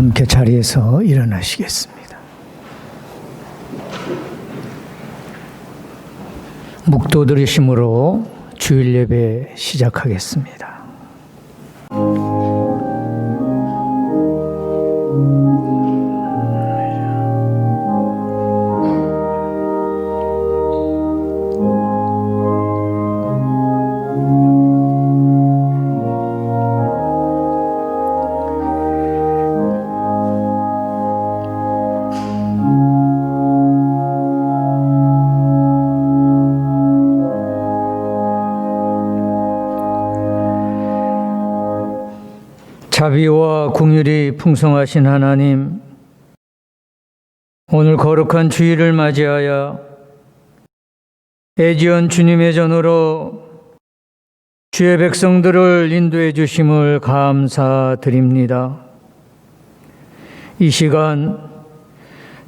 함께 자리에서 일어나시겠습니다. 묵도 들으심으로 주일 예배 시작하겠습니다. 자비와 긍휼이 풍성하신 하나님, 오늘 거룩한 주일을 맞이하여 애지연 주님의 전으로 주의 백성들을 인도해 주심을 감사드립니다. 이 시간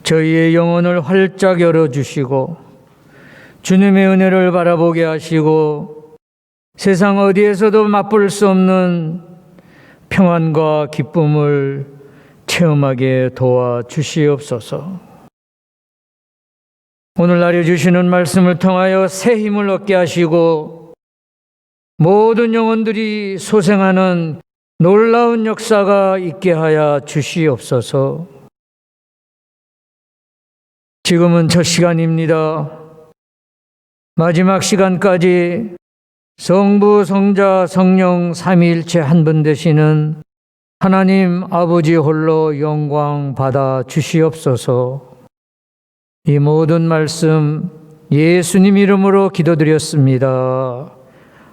저희의 영혼을 활짝 열어주시고 주님의 은혜를 바라보게 하시고 세상 어디에서도 맛볼 수 없는 평안과 기쁨을 체험하게 도와주시옵소서. 오늘 알려주시는 말씀을 통하여 새 힘을 얻게 하시고 모든 영혼들이 소생하는 놀라운 역사가 있게 하여 주시옵소서. 지금은 첫 시간입니다. 마지막 시간까지 성부, 성자, 성령 삼위일체 한 분 되시는 하나님 아버지 홀로 영광 받아 주시옵소서. 이 모든 말씀 예수님 이름으로 기도드렸습니다.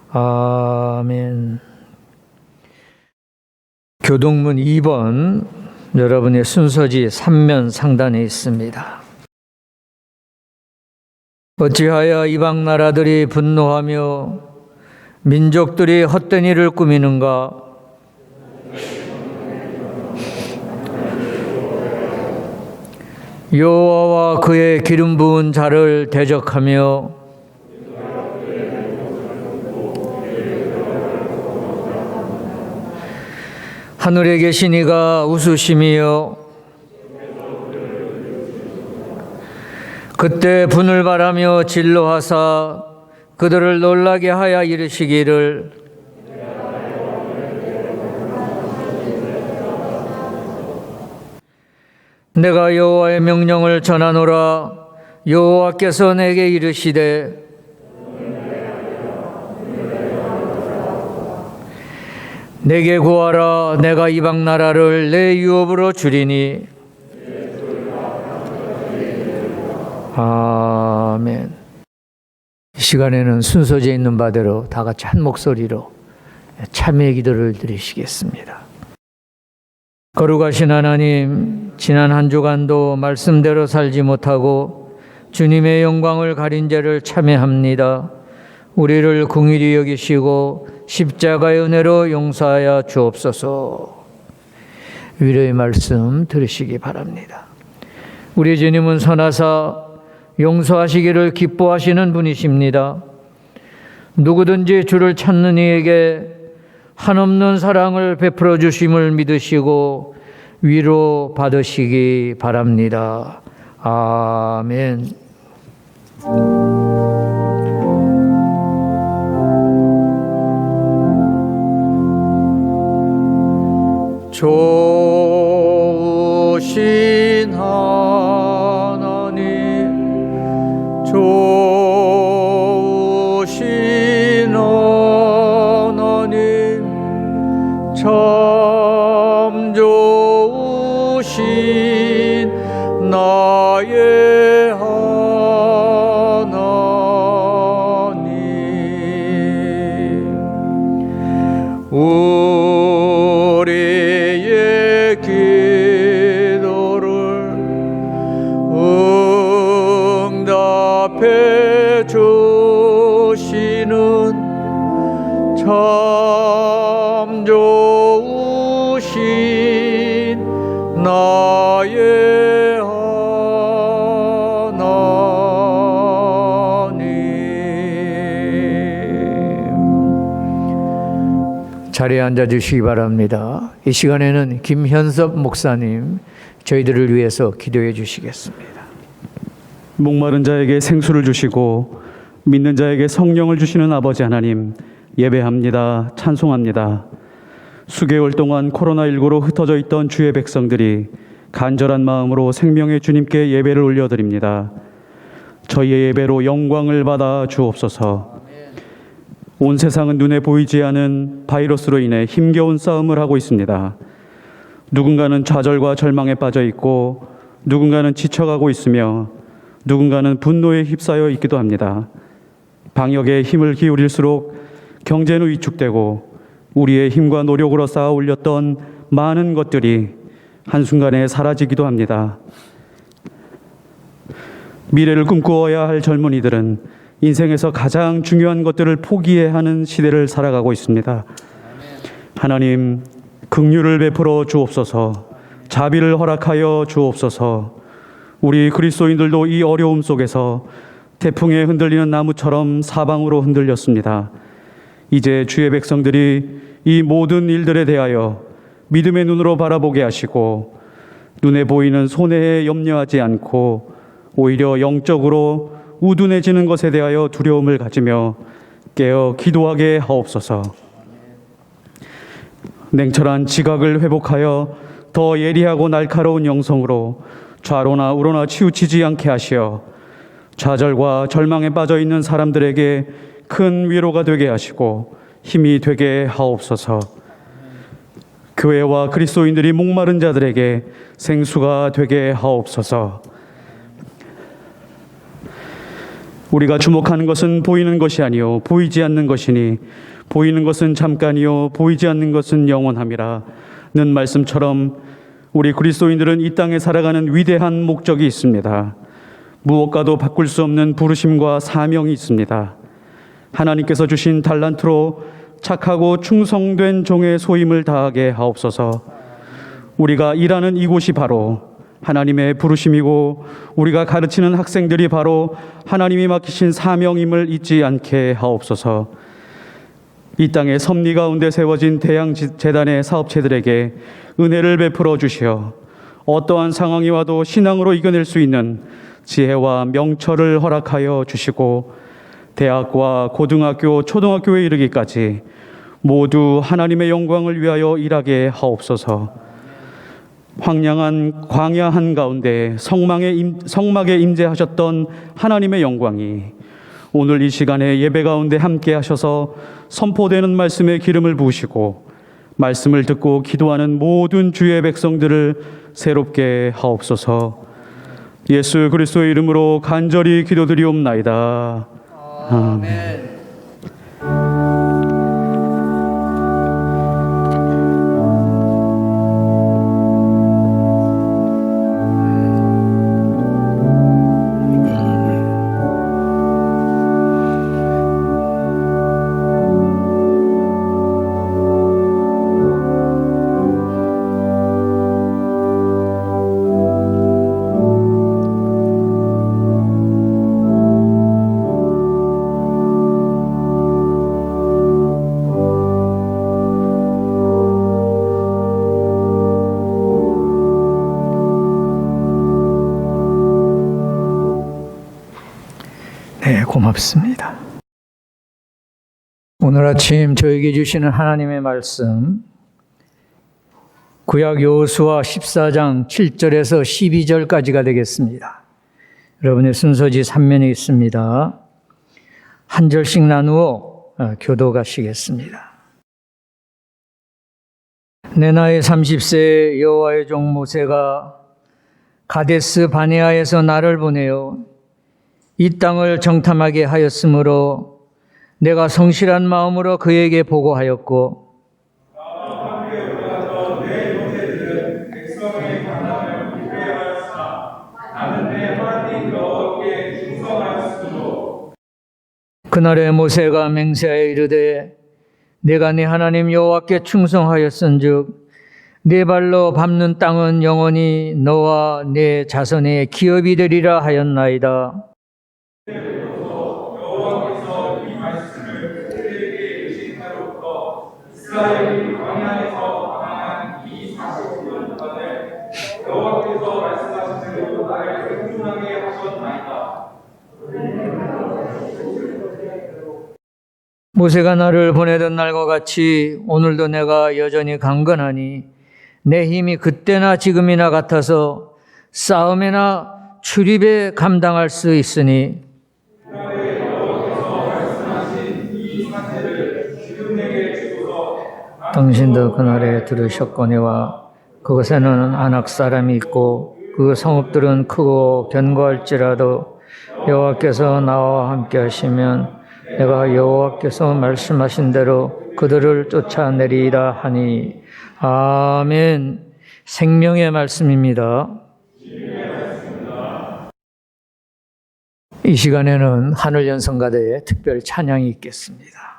아멘. 교동문 2번 여러분의 순서지 3면 상단에 있습니다. 어찌하여 이방 나라들이 분노하며 민족들이 헛된 일을 꾸미는가? 여호와와 그의 기름 부은 자를 대적하며 하늘에 계신 이가 웃으시며 그때 분을 바라며 진노하사 그들을 놀라게 하여 이르시기를 내가 여호와의 명령을 전하노라. 여호와께서 내게 이르시되 내게 구하라. 내가 이방 나라를 내 유업으로 주리니. 아멘. 이 시간에는 순서지에 있는 바대로 다 같이 한 목소리로 참회 기도를 드리시겠습니다. 거룩하신 하나님, 지난 한 주간도 말씀대로 살지 못하고 주님의 영광을 가린 죄를 참회합니다. 우리를 긍휼히 여기시고 십자가의 은혜로 용서하여 주옵소서. 위로의 말씀 들으시기 바랍니다. 우리 주님은 선하사 용서하시기를 기뻐하시는 분이십니다. 누구든지 주를 찾는 이에게 한없는 사랑을 베풀어 주심을 믿으시고 위로 받으시기 바랍니다. 아멘. 좋으신 하나님, 좋으신 하나님, 참 좋으신 나의 하나님, 우리의 기도를 응답해 주시는 참 좋으신 나의 하나님. 자리에 앉아 주시기 바랍니다. 이 시간에는 김현섭 목사님 저희들을 위해서 기도해 주시겠습니다. 목마른 자에게 생수를 주시고 믿는 자에게 성령을 주시는 아버지 하나님, 예배합니다. 찬송합니다. 수개월 동안 코로나19로 흩어져 있던 주의 백성들이 간절한 마음으로 생명의 주님께 예배를 올려드립니다. 저희의 예배로 영광을 받아 주옵소서. 온 세상은 눈에 보이지 않은 바이러스로 인해 힘겨운 싸움을 하고 있습니다. 누군가는 좌절과 절망에 빠져 있고 누군가는 지쳐가고 있으며 누군가는 분노에 휩싸여 있기도 합니다. 방역에 힘을 기울일수록 경제는 위축되고 우리의 힘과 노력으로 쌓아 올렸던 많은 것들이 한순간에 사라지기도 합니다. 미래를 꿈꾸어야 할 젊은이들은 인생에서 가장 중요한 것들을 포기해야 하는 시대를 살아가고 있습니다. 하나님, 긍휼을 베풀어 주옵소서. 자비를 허락하여 주옵소서. 우리 그리스도인들도 이 어려움 속에서 태풍에 흔들리는 나무처럼 사방으로 흔들렸습니다. 이제 주의 백성들이 이 모든 일들에 대하여 믿음의 눈으로 바라보게 하시고 눈에 보이는 손해에 염려하지 않고 오히려 영적으로 우둔해지는 것에 대하여 두려움을 가지며 깨어 기도하게 하옵소서. 냉철한 지각을 회복하여 더 예리하고 날카로운 영성으로 좌로나 우로나 치우치지 않게 하시어 좌절과 절망에 빠져 있는 사람들에게 큰 위로가 되게 하시고 힘이 되게 하옵소서. 교회와 그리스도인들이 목마른 자들에게 생수가 되게 하옵소서. 우리가 주목하는 것은 보이는 것이 아니요 보이지 않는 것이니 보이는 것은 잠깐이요 보이지 않는 것은 영원함이라는 말씀처럼 우리 그리스도인들은 이 땅에 살아가는 위대한 목적이 있습니다. 무엇과도 바꿀 수 없는 부르심과 사명이 있습니다. 하나님께서 주신 달란트로 착하고 충성된 종의 소임을 다하게 하옵소서. 우리가 일하는 이곳이 바로 하나님의 부르심이고 우리가 가르치는 학생들이 바로 하나님이 맡기신 사명임을 잊지 않게 하옵소서. 이 땅의 섭리 가운데 세워진 대양재단의 사업체들에게 은혜를 베풀어 주시어 어떠한 상황이 와도 신앙으로 이겨낼 수 있는 지혜와 명철을 허락하여 주시고 대학과 고등학교, 초등학교에 이르기까지 모두 하나님의 영광을 위하여 일하게 하옵소서. 황량한 광야 한가운데 성막에 임재하셨던 하나님의 영광이 오늘 이 시간에 예배 가운데 함께 하셔서 선포되는 말씀에 기름을 부으시고 말씀을 듣고 기도하는 모든 주의 백성들을 새롭게 하옵소서. 예수 그리스도의 이름으로 간절히 기도드리옵나이다. 아멘. 네, 고맙습니다. 오늘 아침 저에게 주시는 하나님의 말씀, 구약 여호수아 14장 7절에서 12절까지가 되겠습니다. 여러분의 순서지 3면에 있습니다. 한 절씩 나누어 교도가시겠습니다. 내 나이 30세에 여호와의 종 모세가 가데스 바네아에서 나를 보내어 이 땅을 정탐하게 하였으므로 내가 성실한 마음으로 그에게 보고하였고 그날에 모세가 맹세하여 이르되 내가 네 하나님 여호와께 충성하였은즉 네 발로 밟는 땅은 영원히 너와 네 자손의 기업이 되리라 하였나이다. 모세가 나를 보내던 날과 같이 오늘도 내가 여전히 강건하니 내 힘이 그때나 지금이나 같아서 싸움이나 출입에 감당할 수 있으니 당신도 그날에 들으셨거니와 그곳에는 아낙 사람이 있고 그 성읍들은 크고 견고할지라도 여호와께서 나와 함께 하시면 내가 여호와께서 말씀하신 대로 그들을 쫓아내리라 하니. 아멘. 생명의 말씀입니다. 이 시간에는 하늘연성가대의 특별 찬양이 있겠습니다.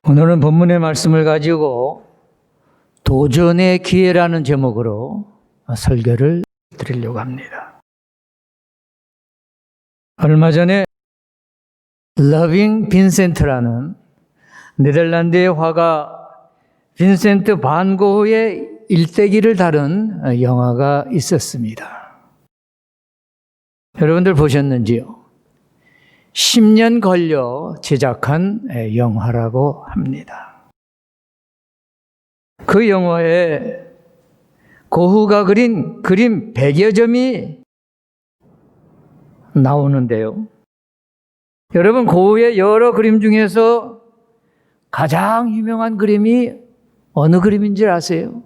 오늘은 본문의 말씀을 가지고 도전의 기회라는 제목으로 설교를 드리려고 합니다. 얼마 전에 러빙 빈센트라는 네덜란드의 화가 빈센트 반 고흐의 일대기를 다룬 영화가 있었습니다. 여러분들 보셨는지요? 10년 걸려 제작한 영화라고 합니다. 그 영화에 고흐가 그린 그림 100여 점이 나오는데요. 여러분, 고흐의 여러 그림 중에서 가장 유명한 그림이 어느 그림인지 아세요?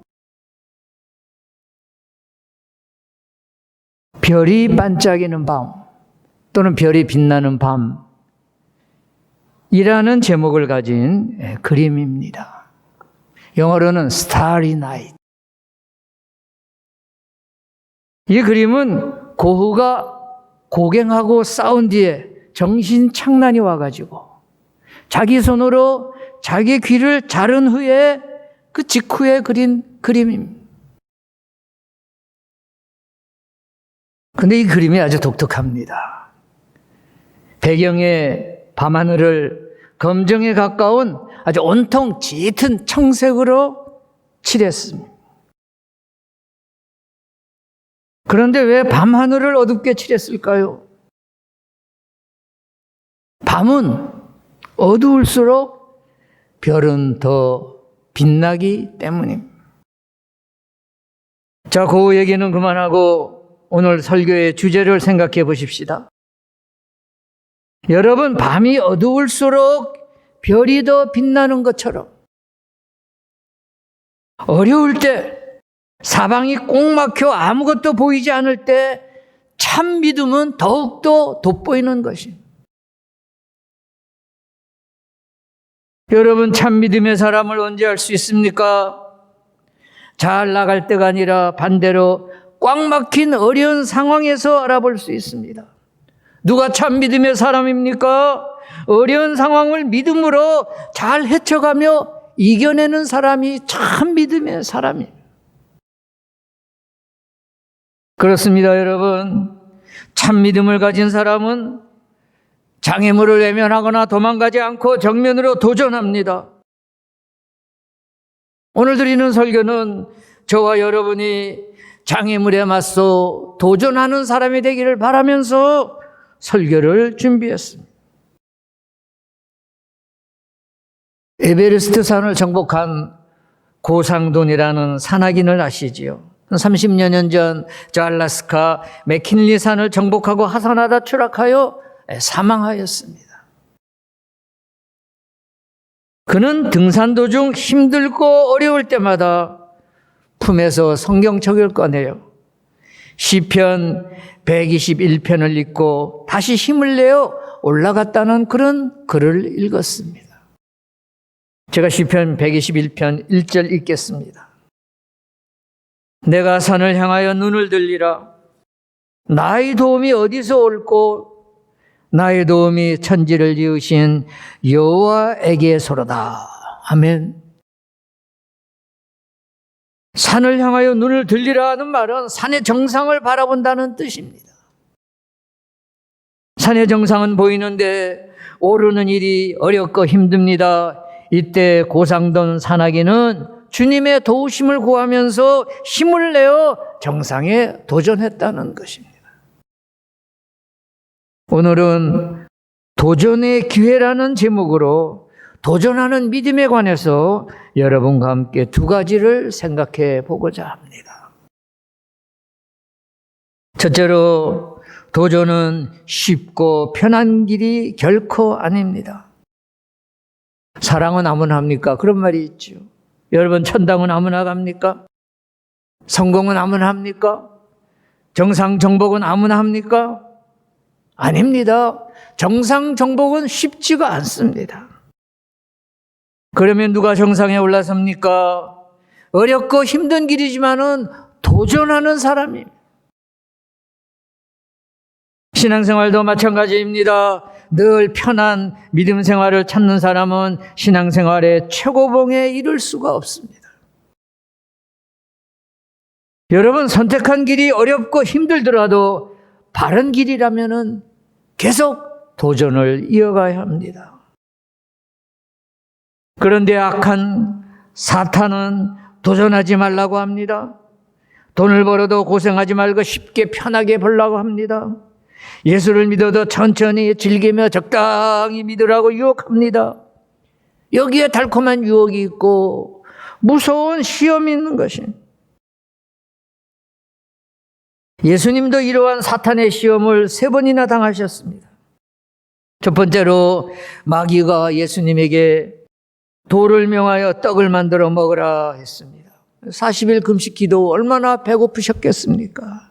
별이 반짝이는 밤 또는 별이 빛나는 밤이라는 제목을 가진 그림입니다. 영어로는 Starry Night. 이 그림은 고흐가 고갱하고 싸운 뒤에 정신 착란이 와가지고 자기 손으로 자기 귀를 자른 후에 그 직후에 그린 그림입니다. 근데 이 그림이 아주 독특합니다. 배경의 밤하늘을 검정에 가까운 아주 온통 짙은 청색으로 칠했습니다. 그런데 왜 밤하늘을 어둡게 칠했을까요? 밤은 어두울수록 별은 더 빛나기 때문입니다. 자, 그 얘기는 그만하고 오늘 설교의 주제를 생각해 보십시다. 여러분, 밤이 어두울수록 별이 더 빛나는 것처럼 어려울 때, 사방이 꼭 막혀 아무것도 보이지 않을 때 참 믿음은 더욱더 돋보이는 것입니다. 여러분, 참 믿음의 사람을 언제 알 수 있습니까? 잘 나갈 때가 아니라 반대로 꽉 막힌 어려운 상황에서 알아볼 수 있습니다. 누가 참 믿음의 사람입니까? 어려운 상황을 믿음으로 잘 헤쳐가며 이겨내는 사람이 참 믿음의 사람입니다. 그렇습니다, 여러분. 참 믿음을 가진 사람은 장애물을 외면하거나 도망가지 않고 정면으로 도전합니다. 오늘 드리는 설교는 저와 여러분이 장애물에 맞서 도전하는 사람이 되기를 바라면서 설교를 준비했습니다. 에베레스트 산을 정복한 고상돈이라는 산악인을 아시지요? 30여 년 전 저 알래스카 맥킨리 산을 정복하고 하산하다 추락하여 사망하였습니다. 그는 등산 도중 힘들고 어려울 때마다 품에서 성경책을 꺼내요. 시편 121편을 읽고 다시 힘을 내어 올라갔다는 그런 글을 읽었습니다. 제가 시편 121편 1절 읽겠습니다. 내가 산을 향하여 눈을 들리라. 나의 도움이 어디서 올고 나의 도움이 천지를 지으신 여호와에게서로다. 아멘. 산을 향하여 눈을 들리라 하는 말은 산의 정상을 바라본다는 뜻입니다. 산의 정상은 보이는데 오르는 일이 어렵고 힘듭니다. 이때 고상돈 산악인은 주님의 도우심을 구하면서 힘을 내어 정상에 도전했다는 것입니다. 오늘은 도전의 기회라는 제목으로 도전하는 믿음에 관해서 여러분과 함께 두 가지를 생각해 보고자 합니다. 첫째로, 도전은 쉽고 편한 길이 결코 아닙니다. 사랑은 아무나 합니까? 그런 말이 있죠. 여러분, 천당은 아무나 갑니까? 성공은 아무나 합니까? 정상 정복은 아무나 합니까? 아닙니다. 정상 정복은 쉽지가 않습니다. 그러면 누가 정상에 올라섭니까? 어렵고 힘든 길이지만은 도전하는 사람입니다. 신앙생활도 마찬가지입니다. 늘 편한 믿음 생활을 찾는 사람은 신앙생활의 최고봉에 이를 수가 없습니다. 여러분, 선택한 길이 어렵고 힘들더라도 바른 길이라면은 계속 도전을 이어가야 합니다. 그런데 악한 사탄은 도전하지 말라고 합니다. 돈을 벌어도 고생하지 말고 쉽게 편하게 벌라고 합니다. 예수를 믿어도 천천히 즐기며 적당히 믿으라고 유혹합니다. 여기에 달콤한 유혹이 있고 무서운 시험이 있는 것입니다. 예수님도 이러한 사탄의 시험을 3번이나 당하셨습니다. 첫 번째로 마귀가 예수님에게 돌을 명하여 떡을 만들어 먹으라 했습니다. 40일 금식 기도 얼마나 배고프셨겠습니까?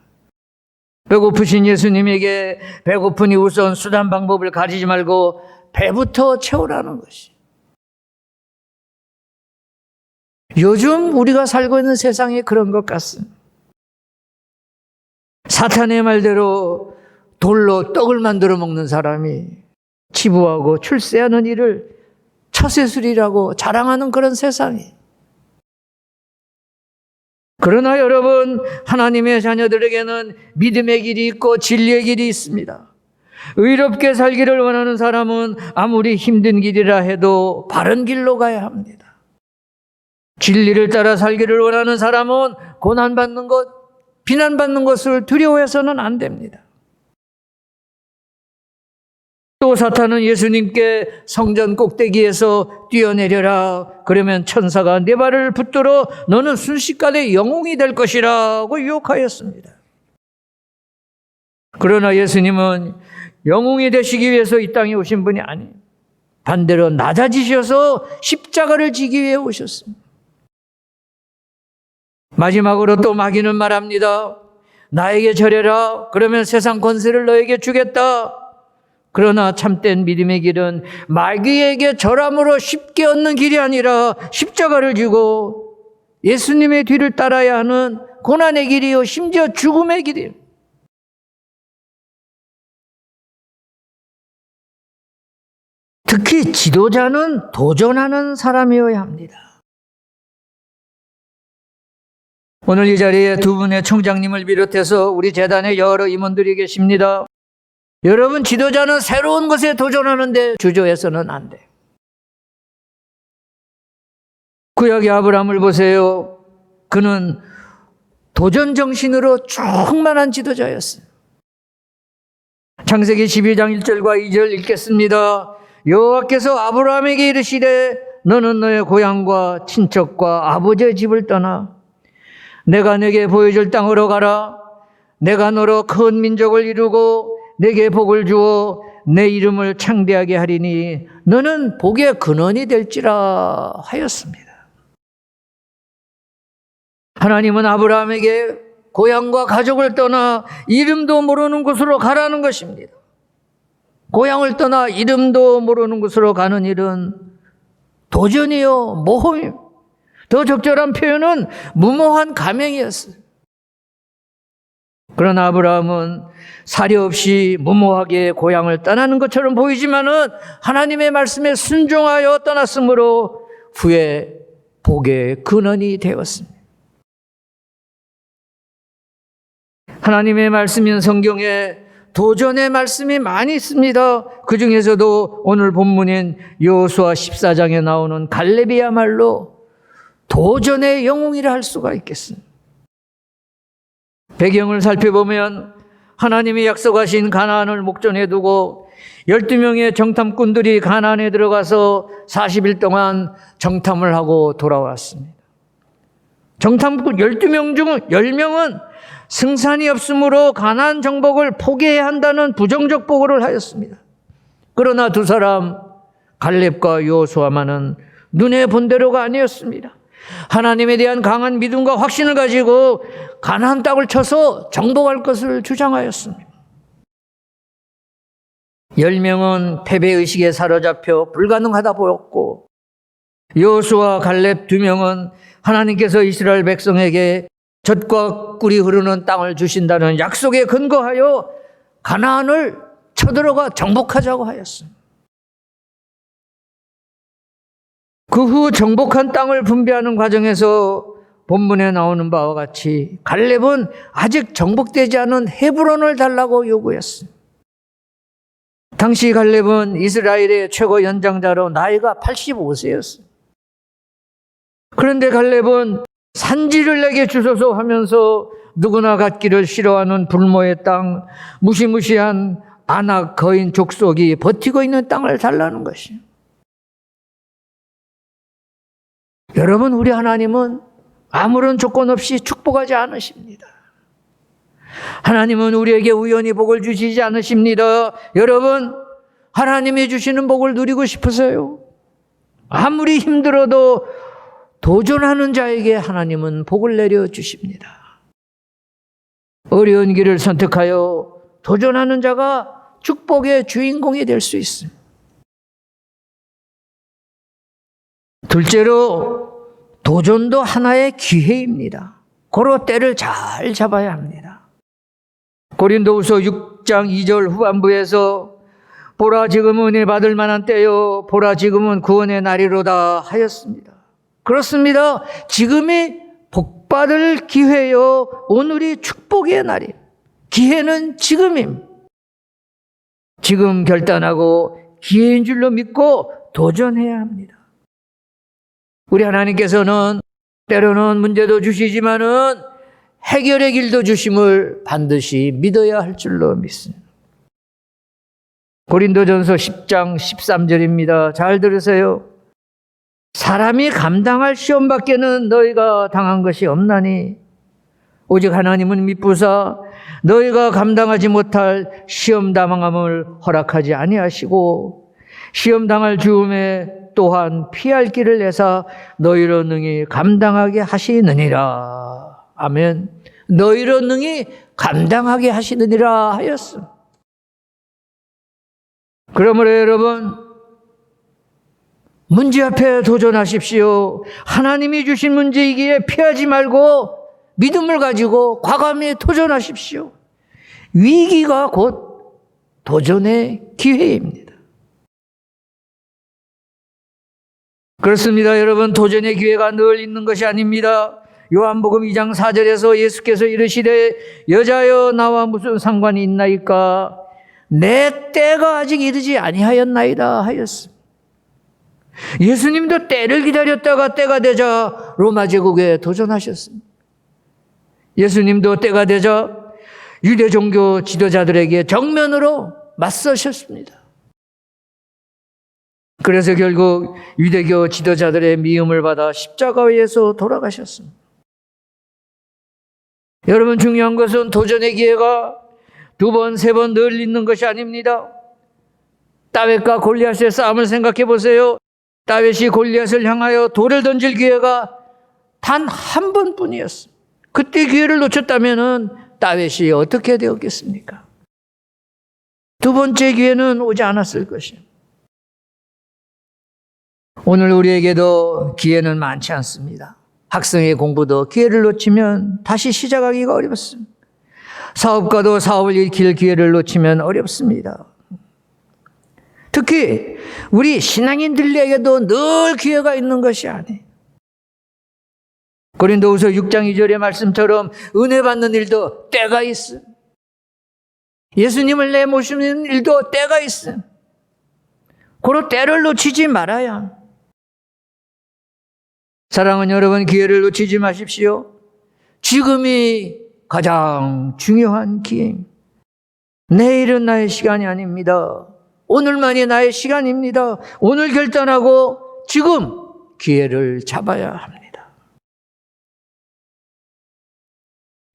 배고프신 예수님에게 배고프니 우선 수단 방법을 가리지 말고 배부터 채우라는 것이. 요즘 우리가 살고 있는 세상이 그런 것 같습니다. 사탄의 말대로 돌로 떡을 만들어 먹는 사람이 치부하고 출세하는 일을 처세술이라고 자랑하는 그런 세상이. 그러나 여러분, 하나님의 자녀들에게는 믿음의 길이 있고 진리의 길이 있습니다. 의롭게 살기를 원하는 사람은 아무리 힘든 길이라 해도 바른 길로 가야 합니다. 진리를 따라 살기를 원하는 사람은 고난받는 것, 비난받는 것을 두려워해서는 안 됩니다. 또 사탄은 예수님께 성전 꼭대기에서 뛰어내려라. 그러면 천사가 네 발을 붙들어 너는 순식간에 영웅이 될 것이라고 유혹하였습니다. 그러나 예수님은 영웅이 되시기 위해서 이 땅에 오신 분이 아니에요. 반대로 낮아지셔서 십자가를 지기 위해 오셨습니다. 마지막으로 또 마귀는 말합니다. 나에게 절해라. 그러면 세상 권세를 너에게 주겠다. 그러나 참된 믿음의 길은 마귀에게 절함으로 쉽게 얻는 길이 아니라 십자가를 지고 예수님의 뒤를 따라야 하는 고난의 길이요, 심지어 죽음의 길이에요. 특히 지도자는 도전하는 사람이어야 합니다. 오늘 이 자리에 두 분의 총장님을 비롯해서 우리 재단에 여러 임원들이 계십니다. 여러분, 지도자는 새로운 것에 도전하는데 주저해서는 안 돼요. 구약의 아브라함을 보세요. 그는 도전 정신으로 충만한 지도자였어요. 창세기 12장 1절과 2절 읽겠습니다. 여호와께서 아브라함에게 이르시되 너는 너의 고향과 친척과 아버지의 집을 떠나 내가 내게 보여줄 땅으로 가라. 내가 너로 큰 민족을 이루고 내게 복을 주어 내 이름을 창대하게 하리니 너는 복의 근원이 될지라 하였습니다. 하나님은 아브라함에게 고향과 가족을 떠나 이름도 모르는 곳으로 가라는 것입니다. 고향을 떠나 이름도 모르는 곳으로 가는 일은 도전이요, 모험이요. 더 적절한 표현은 무모한 감행이었어요. 그러나 아브라함은 사려 없이 무모하게 고향을 떠나는 것처럼 보이지만은 하나님의 말씀에 순종하여 떠났으므로 후에 복의 근원이 되었습니다. 하나님의 말씀인 성경에 도전의 말씀이 많이 있습니다. 그 중에서도 오늘 본문인 여호수아 14장에 나오는 갈렙이야말로 도전의 영웅이라 할 수가 있겠습니다. 배경을 살펴보면 하나님이 약속하신 가나안을 목전에 두고 12명의 정탐꾼들이 가나안에 들어가서 40일 동안 정탐을 하고 돌아왔습니다. 정탐꾼 12명 중 10명은 승산이 없으므로 가나안 정복을 포기해야 한다는 부정적 보고를 하였습니다. 그러나 두 사람 갈렙과 여호수아만은 눈에 본 대로가 아니었습니다. 하나님에 대한 강한 믿음과 확신을 가지고 가나안 땅을 쳐서 정복할 것을 주장하였습니다. 10명은 패배의식에 사로잡혀 불가능하다 보였고 여호수아 갈렙 2명은 하나님께서 이스라엘 백성에게 젖과 꿀이 흐르는 땅을 주신다는 약속에 근거하여 가나안을 쳐들어가 정복하자고 하였습니다. 그 후 정복한 땅을 분배하는 과정에서 본문에 나오는 바와 같이 갈렙은 아직 정복되지 않은 헤브론을 달라고 요구했습니다. 당시 갈렙은 이스라엘의 최고 연장자로 나이가 85세였습니다. 그런데 갈렙은 산지를 내게 주소서 하면서 누구나 갖기를 싫어하는 불모의 땅, 무시무시한 아낙 거인 족속이 버티고 있는 땅을 달라는 것이에요. 여러분, 우리 하나님은 아무런 조건 없이 축복하지 않으십니다. 하나님은 우리에게 우연히 복을 주시지 않으십니다. 여러분, 하나님이 주시는 복을 누리고 싶으세요? 아무리 힘들어도 도전하는 자에게 하나님은 복을 내려주십니다. 어려운 길을 선택하여 도전하는 자가 축복의 주인공이 될 수 있습니다. 둘째로, 도전도 하나의 기회입니다. 고로 때를 잘 잡아야 합니다. 고린도후서 6장 2절 후반부에서 보라 지금은 은혜 받을 만한 때요 보라 지금은 구원의 날이로다 하였습니다. 그렇습니다. 지금이 복받을 기회요, 오늘이 축복의 날이에요. 기회는 지금임. 지금 결단하고 기회인 줄로 믿고 도전해야 합니다. 우리 하나님께서는 때로는 문제도 주시지만은 해결의 길도 주심을 반드시 믿어야 할 줄로 믿습니다. 고린도전서 10장 13절입니다. 잘 들으세요. 사람이 감당할 시험밖에는 너희가 당한 것이 없나니 오직 하나님은 미쁘사 너희가 감당하지 못할 시험 당함을 허락하지 아니하시고 시험 당할 주음에 또한 피할 길을 내사 너희로 능히 감당하게 하시느니라. 아멘. 너희로 능히 감당하게 하시느니라 하였습니다. 그러므로 여러분, 문제 앞에 도전하십시오. 하나님이 주신 문제이기에 피하지 말고 믿음을 가지고 과감히 도전하십시오. 위기가 곧 도전의 기회입니다. 그렇습니다. 여러분, 도전의 기회가 늘 있는 것이 아닙니다. 요한복음 2장 4절에서 예수께서 이르시되 여자여 나와 무슨 상관이 있나이까 내 때가 아직 이르지 아니하였나이다 하였습니다. 예수님도 때를 기다렸다가 때가 되자 로마 제국에 도전하셨습니다. 예수님도 때가 되자 유대 종교 지도자들에게 정면으로 맞서셨습니다. 그래서 결국 유대교 지도자들의 미움을 받아 십자가에서 돌아가셨습니다. 여러분, 중요한 것은 도전의 기회가 두 번, 세 번 늘 있는 것이 아닙니다. 다윗과 골리앗의 싸움을 생각해 보세요. 다윗이 골리앗을 향하여 돌을 던질 기회가 단 한 번뿐이었습니다. 그때 기회를 놓쳤다면 다윗이 어떻게 되었겠습니까? 두 번째 기회는 오지 않았을 것입니다. 오늘 우리에게도 기회는 많지 않습니다. 학생의 공부도 기회를 놓치면 다시 시작하기가 어렵습니다. 사업가도 사업을 일으킬 기회를 놓치면 어렵습니다. 특히 우리 신앙인들에게도 늘 기회가 있는 것이 아니에요. 고린도후서 6장 2절의 말씀처럼 은혜 받는 일도 때가 있음. 예수님을 내모시는 일도 때가 있음. 고로 때를 놓치지 말아야 합니다. 사랑하는 여러분, 기회를 놓치지 마십시오. 지금이 가장 중요한 기회입니다. 내일은 나의 시간이 아닙니다. 오늘만이 나의 시간입니다. 오늘 결단하고 지금 기회를 잡아야 합니다.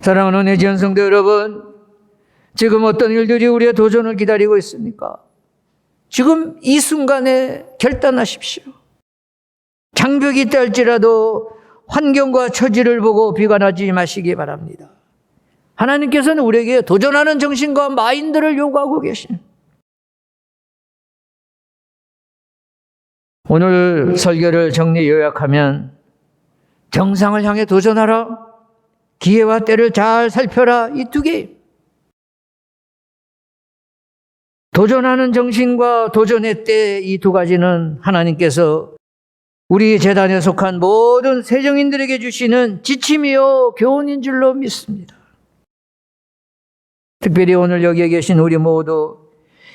사랑하는 애지연 성도 여러분, 지금 어떤 일들이 우리의 도전을 기다리고 있습니까? 지금 이 순간에 결단하십시오. 장벽이 있다 할지라도 환경과 처지를 보고 비관하지 마시기 바랍니다. 하나님께서는 우리에게 도전하는 정신과 마인드를 요구하고 계십니다. 오늘 설교를 정리 요약하면 정상을 향해 도전하라, 기회와 때를 잘 살펴라, 이 두 개. 도전하는 정신과 도전의 때 이 두 가지는 하나님께서 우리 재단에 속한 모든 세정인들에게 주시는 지침이요 교훈인 줄로 믿습니다. 특별히 오늘 여기에 계신 우리 모두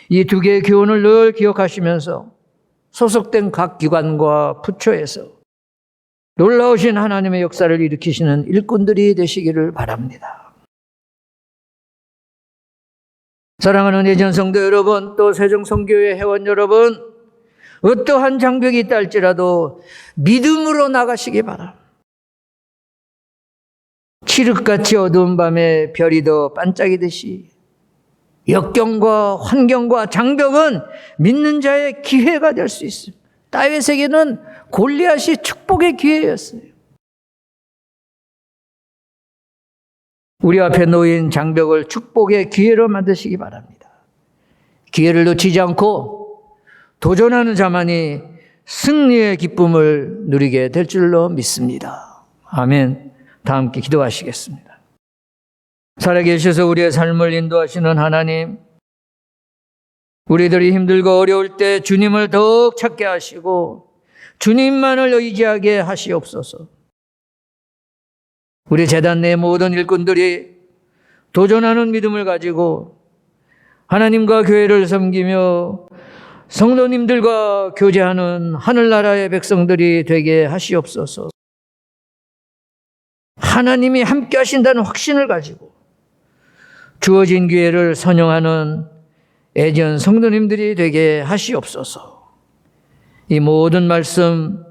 이 두 개의 교훈을 늘 기억하시면서 소속된 각 기관과 부처에서 놀라우신 하나님의 역사를 일으키시는 일꾼들이 되시기를 바랍니다. 사랑하는 예전 성도 여러분, 또 세종성교회 회원 여러분, 어떠한 장벽이 있다 할지라도 믿음으로 나가시기 바랍니다. 칠흑같이 어두운 밤에 별이 더 반짝이듯이 역경과 환경과 장벽은 믿는 자의 기회가 될 수 있습니다. 다윗에게는 골리앗이 축복의 기회였어요. 우리 앞에 놓인 장벽을 축복의 기회로 만드시기 바랍니다. 기회를 놓치지 않고 도전하는 자만이 승리의 기쁨을 누리게 될 줄로 믿습니다. 아멘. 다 함께 기도하시겠습니다. 살아계셔서 우리의 삶을 인도하시는 하나님, 우리들이 힘들고 어려울 때 주님을 더욱 찾게 하시고 주님만을 의지하게 하시옵소서. 우리 재단 내 모든 일꾼들이 도전하는 믿음을 가지고 하나님과 교회를 섬기며 성도님들과 교제하는 하늘나라의 백성들이 되게 하시옵소서. 하나님이 함께 하신다는 확신을 가지고 주어진 기회를 선용하는 애전 성도님들이 되게 하시옵소서. 이 모든 말씀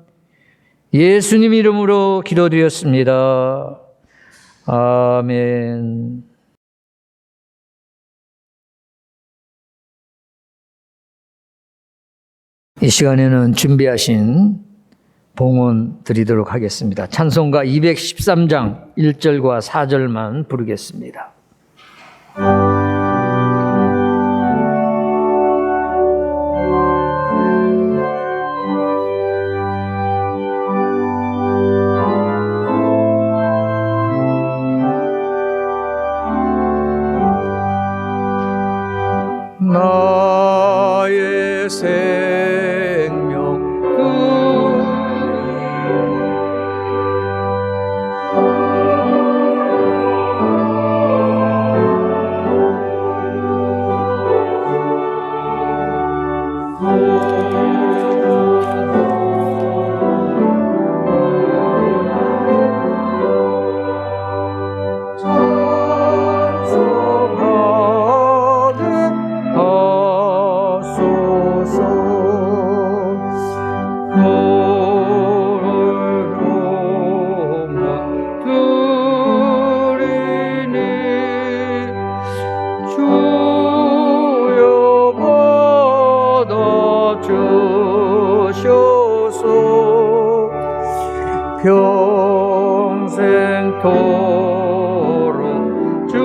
예수님 이름으로 기도드렸습니다. 아멘. 이 시간에는 준비하신 봉헌 드리도록 하겠습니다. 찬송가 213장 1절과 4절만 부르겠습니다. 나의 생명 평생토록 주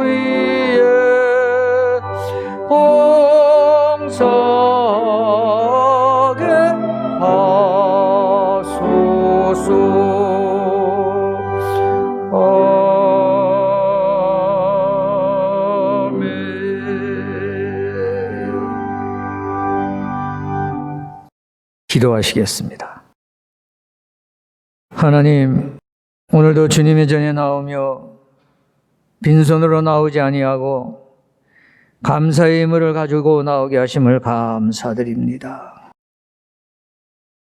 위에 봉사하게 하소서. 아멘. 기도하시겠습니다. 하나님, 오늘도 주님의 전에 나오며 빈손으로 나오지 아니하고 감사의 의무를 가지고 나오게 하심을 감사드립니다.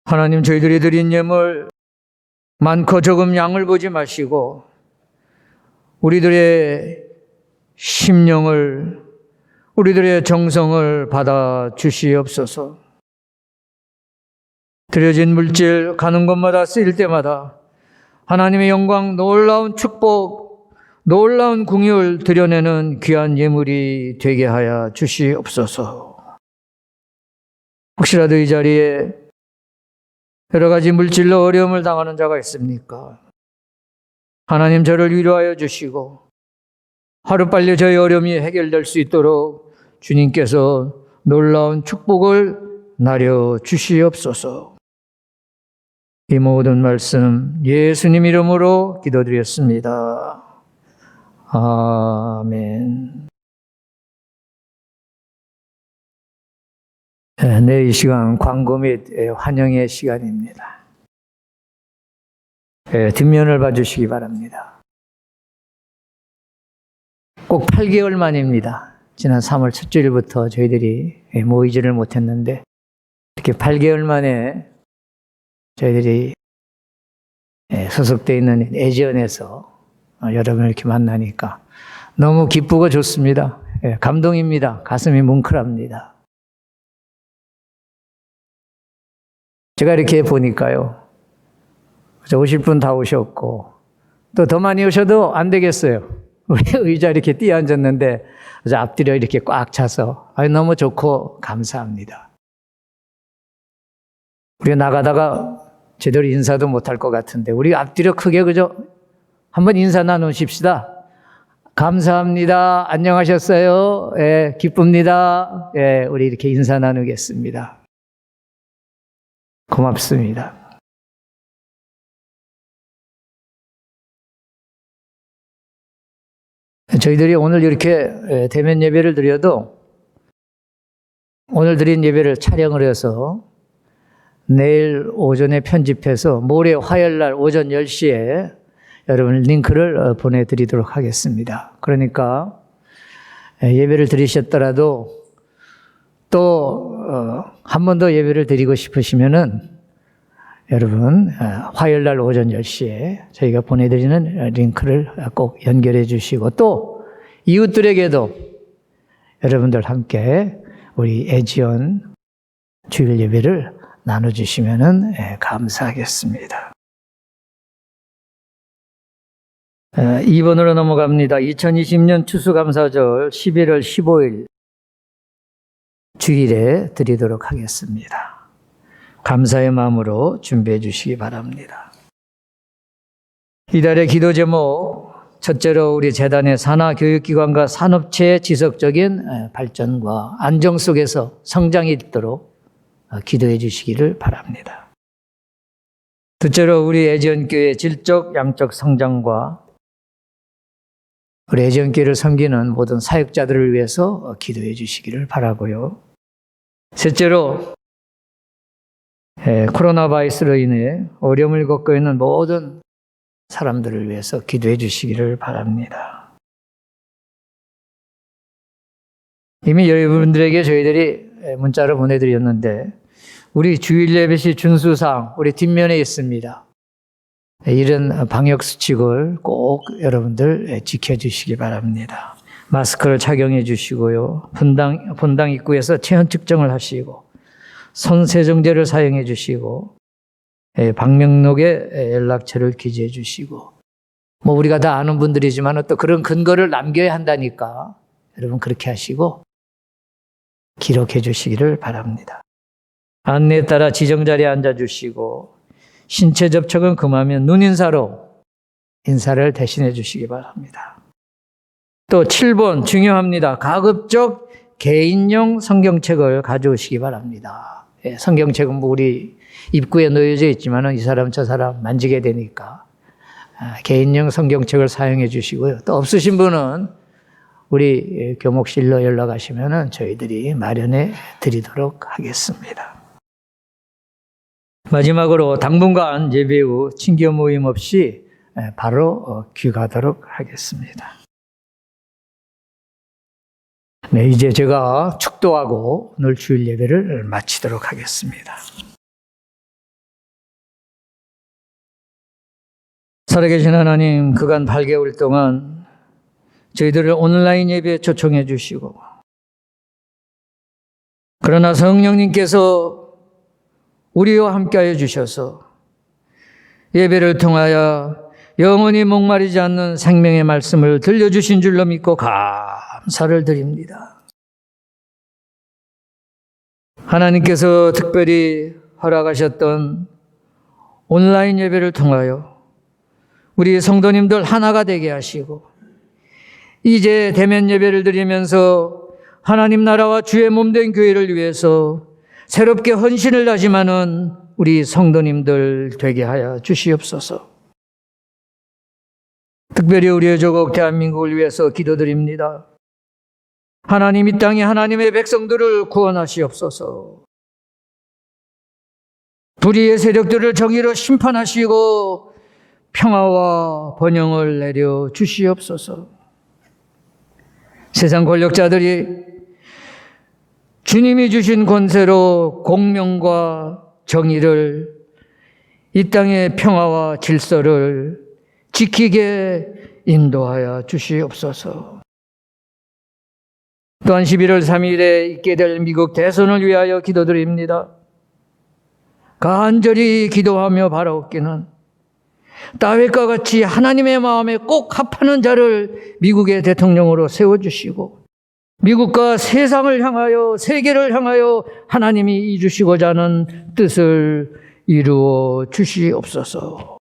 하나님, 저희들이 드린 예물 많고 적음 양을 보지 마시고 우리들의 심령을, 우리들의 정성을 받아 주시옵소서. 드려진 물질 가는 곳마다 쓰일 때마다 하나님의 영광, 놀라운 축복, 놀라운 궁유를 드려내는 귀한 예물이 되게 하여 주시옵소서. 혹시라도 이 자리에 여러 가지 물질로 어려움을 당하는 자가 있습니까? 하나님, 저를 위로하여 주시고 하루빨리 저의 어려움이 해결될 수 있도록 주님께서 놀라운 축복을 나려 주시옵소서. 이 모든 말씀 예수님 이름으로 기도드렸습니다. 아멘. 네, 이 시간 광고 및 환영의 시간입니다. 뒷면을 봐주시기 바랍니다. 꼭 8개월 만입니다. 지난 3월 첫 주일부터 저희들이 모이지를 못했는데 이렇게 8개월 만에 저희들이 소속되어 있는 애지연에서 여러분을 이렇게 만나니까 너무 기쁘고 좋습니다. 감동입니다. 가슴이 뭉클합니다. 제가 이렇게 보니까요. 오실 분 다 오셨고 또 더 많이 오셔도 안 되겠어요. 우리 의자 이렇게 뛰어앉았는데 앞뒤로 이렇게 꽉 차서 너무 좋고 감사합니다. 우리가 나가다가 제대로 인사도 못할 것 같은데 우리 앞뒤로 크게 그저 한번 인사 나누십시다. 감사합니다. 안녕하셨어요. 기쁩니다. 우리 이렇게 인사 나누겠습니다. 고맙습니다. 저희들이 오늘 이렇게 대면 예배를 드려도 오늘 드린 예배를 촬영을 해서 내일 오전에 편집해서 모레 화요일 날 오전 10시에 여러분 링크를 보내드리도록 하겠습니다. 그러니까 예배를 드리셨더라도 또 한 번 더 예배를 드리고 싶으시면은 여러분 화요일 날 오전 10시에 저희가 보내드리는 링크를 꼭 연결해 주시고 또 이웃들에게도 여러분들 함께 우리 애지연 주일 예배를 나눠주시면은 감사하겠습니다. 2번으로 넘어갑니다. 2020년 추수감사절 11월 15일 주일에 드리도록 하겠습니다. 감사의 마음으로 준비해 주시기 바랍니다. 이달의 기도 제목, 첫째로 우리 재단의 산하교육기관과 산업체의 지속적인 발전과 안정 속에서 성장이 있도록 기도해 주시기를 바랍니다. 둘째로 우리 애지연교회의 질적, 양적 성장과 우리 애지연교회를 섬기는 모든 사역자들을 위해서 기도해 주시기를 바라고요. 셋째로 코로나 바이러스로 인해 어려움을 겪고 있는 모든 사람들을 위해서 기도해 주시기를 바랍니다. 이미 여러분들에게 저희들이 문자를 보내드렸는데 우리 주일 예배시 준수사항 우리 뒷면에 있습니다. 이런 방역수칙을 꼭 여러분들 지켜주시기 바랍니다. 마스크를 착용해 주시고요. 본당 입구에서 체온 측정을 하시고 손세정제를 사용해 주시고 방명록에 연락처를 기재해 주시고 우리가 다 아는 분들이지만 또 그런 근거를 남겨야 한다니까 여러분 그렇게 하시고 기록해 주시기를 바랍니다. 안내에 따라 지정자리에 앉아주시고 신체 접촉은 금하면 눈인사로 인사를 대신해 주시기 바랍니다. 또 7번 중요합니다. 가급적 개인용 성경책을 가져오시기 바랍니다. 성경책은 우리 입구에 놓여져 있지만 이 사람 저 사람 만지게 되니까 개인용 성경책을 사용해 주시고요. 또 없으신 분은 우리 교목실로 연락하시면 저희들이 마련해 드리도록 하겠습니다. 마지막으로 당분간 예배 후 친교 모임 없이 바로 귀가하도록 하겠습니다. 네, 이제 제가 축도하고 오늘 주일 예배를 마치도록 하겠습니다. 살아계신 하나님, 그간 8개월 동안 저희들을 온라인 예배에 초청해 주시고 그러나 성령님께서 우리와 함께하여 주셔서 예배를 통하여 영원히 목마르지 않는 생명의 말씀을 들려주신 줄로 믿고 감사를 드립니다. 하나님께서 특별히 허락하셨던 온라인 예배를 통하여 우리 성도님들 하나가 되게 하시고 이제 대면 예배를 드리면서 하나님 나라와 주의 몸된 교회를 위해서 새롭게 헌신을 다짐하는 우리 성도님들 되게 하여 주시옵소서. 특별히 우리의 조국 대한민국을 위해서 기도드립니다. 하나님 이 땅에 하나님의 백성들을 구원하시옵소서. 불의의 세력들을 정의로 심판하시고 평화와 번영을 내려 주시옵소서. 세상 권력자들이 주님이 주신 권세로 공명과 정의를, 이 땅의 평화와 질서를 지키게 인도하여 주시옵소서. 또한 11월 3일에 있게 될 미국 대선을 위하여 기도드립니다. 간절히 기도하며 바라옵기는 다윗과 같이 하나님의 마음에 꼭 합하는 자를 미국의 대통령으로 세워주시고 미국과 세상을 향하여, 세계를 향하여 하나님이 이루시고자 하는 뜻을 이루어 주시옵소서.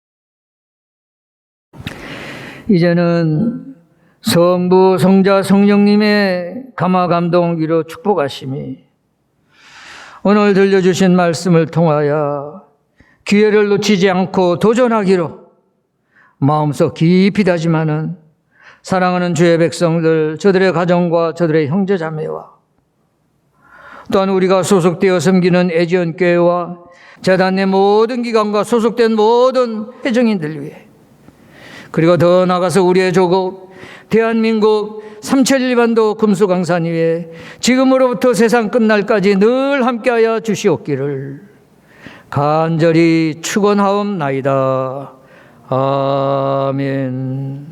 이제는 성부, 성자, 성령님의 감화 감동 위로 축복하심이 오늘 들려주신 말씀을 통하여 기회를 놓치지 않고 도전하기로 마음속 깊이 다짐하는 사랑하는 주의 백성들, 저들의 가정과 저들의 형제자매와 또한 우리가 소속되어 섬기는 애지연교회와 재단의 모든 기관과 소속된 모든 회정인들 위해, 그리고 더 나아가서 우리의 조국 대한민국 삼천일반도 금수강산 위에 지금으로부터 세상 끝날까지 늘 함께하여 주시옵기를 간절히 축원하옵나이다. 아멘.